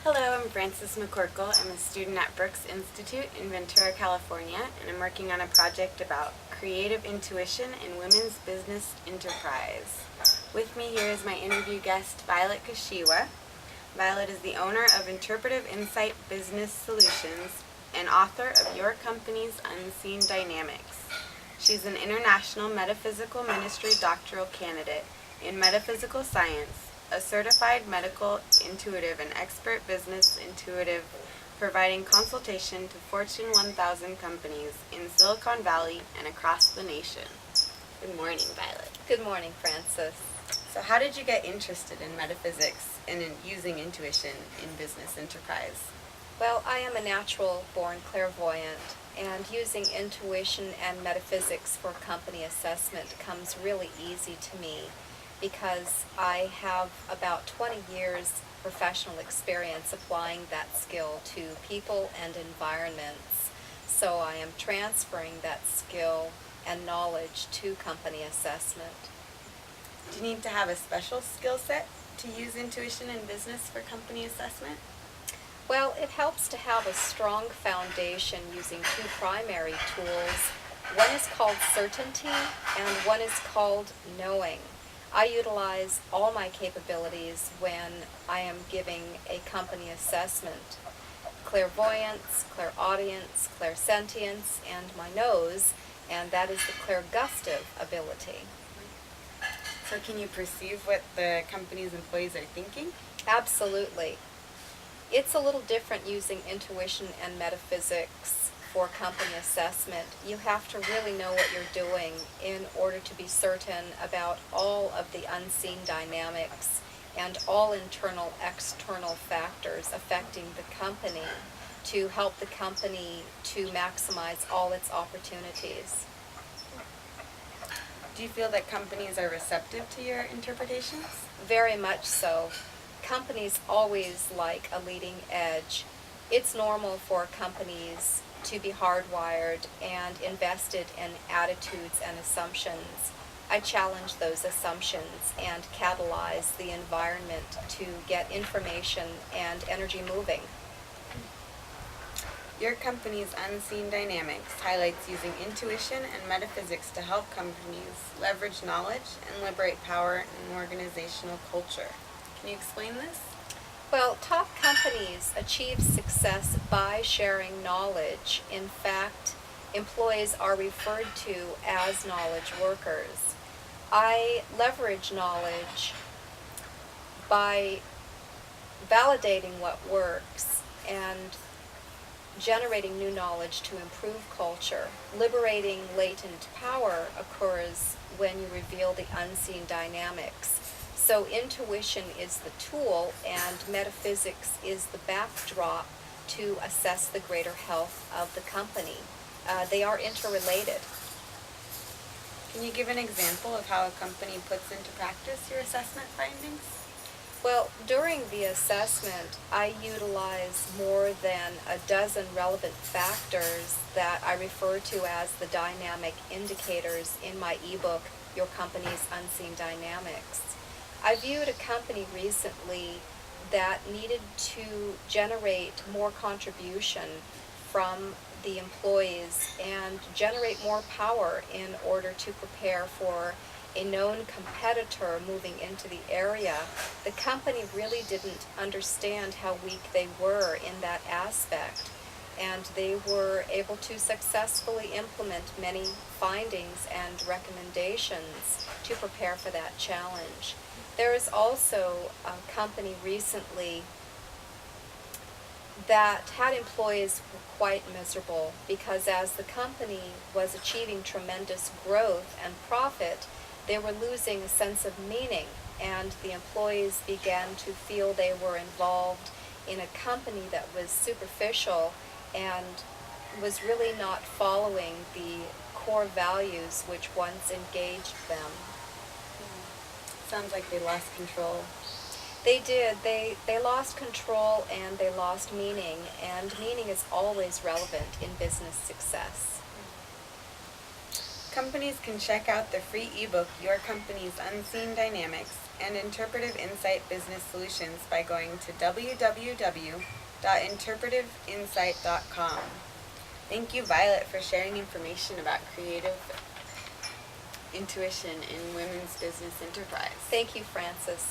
Hello, I'm Frances McCorkle. I'm a student at Brooks Institute in Ventura, California, and I'm working on a project about creative intuition in women's business enterprise. With me here is my interview guest, Violet Kashewa. Violet is the owner of Interpretive Insight Business Solutions and author of Your Company's Unseen Dynamics. She's an international metaphysical ministry doctoral candidate in metaphysical science, a certified medical intuitive and expert business intuitive, providing consultation to Fortune 1000 companies in Silicon Valley and across the nation. Good morning, Violet. Good morning, Frances. So how did you get interested in metaphysics and in using intuition in business enterprise? Well, I am a natural-born clairvoyant, and using intuition and metaphysics for company assessment comes really easy to me because I have about 20 years professional experience applying that skill to people and environments. So I am transferring that skill and knowledge to company assessment. Do you need to have a special skill set to use intuition in business for company assessment? Well, it helps to have a strong foundation using two primary tools. One is called certainty and one is called knowing. I utilize all my capabilities when I am giving a company assessment. Clairvoyance, clairaudience, clairsentience, and my nose, and that is the clairgustive ability. So can you perceive what the company's employees are thinking? Absolutely. It's a little different using intuition and metaphysics for company assessment. You have to really know what you're doing in order to be certain about all of the unseen dynamics and all internal, external factors affecting the company to help the company to maximize all its opportunities. Do you feel that companies are receptive to your interpretations? Very much so. Companies always like a leading edge. It's normal for companies to be hardwired and invested in attitudes and assumptions. I challenge those assumptions and catalyze the environment to get information and energy moving. Your company's Unseen Dynamics highlights using intuition and metaphysics to help companies leverage knowledge and liberate power in organizational culture. Can you explain this? Well, top companies achieve success by sharing knowledge. In fact, employees are referred to as knowledge workers. I leverage knowledge by validating what works and generating new knowledge to improve culture. Liberating latent power occurs when you reveal the unseen dynamics. So intuition is the tool and metaphysics is the backdrop to assess the greater health of the company. They are interrelated. Can you give an example of how a company puts into practice your assessment findings? Well, during the assessment, I utilize more than a dozen relevant factors that I refer to as the dynamic indicators in my ebook, Your Company's Unseen Dynamics. I viewed a company recently that needed to generate more contribution from the employees and generate more power in order to prepare for a known competitor moving into the area. The company really didn't understand how weak they were in that aspect, and they were able to successfully implement many findings and recommendations to prepare for that challenge. There is also a company recently that had employees who were quite miserable because as the company was achieving tremendous growth and profit, they were losing a sense of meaning, and the employees began to feel they were involved in a company that was superficial and was really not following the core values which once engaged them. Sounds like they lost control. They did. They lost control and they lost meaning, and meaning is always relevant in business success. Companies can check out the free ebook, Your Company's Unseen Dynamics, and interpretive insight business solutions by going to www.interpretiveinsight.com. Thank you, Violet, for sharing information about creative intuition in women's business enterprise. Thank you, Frances.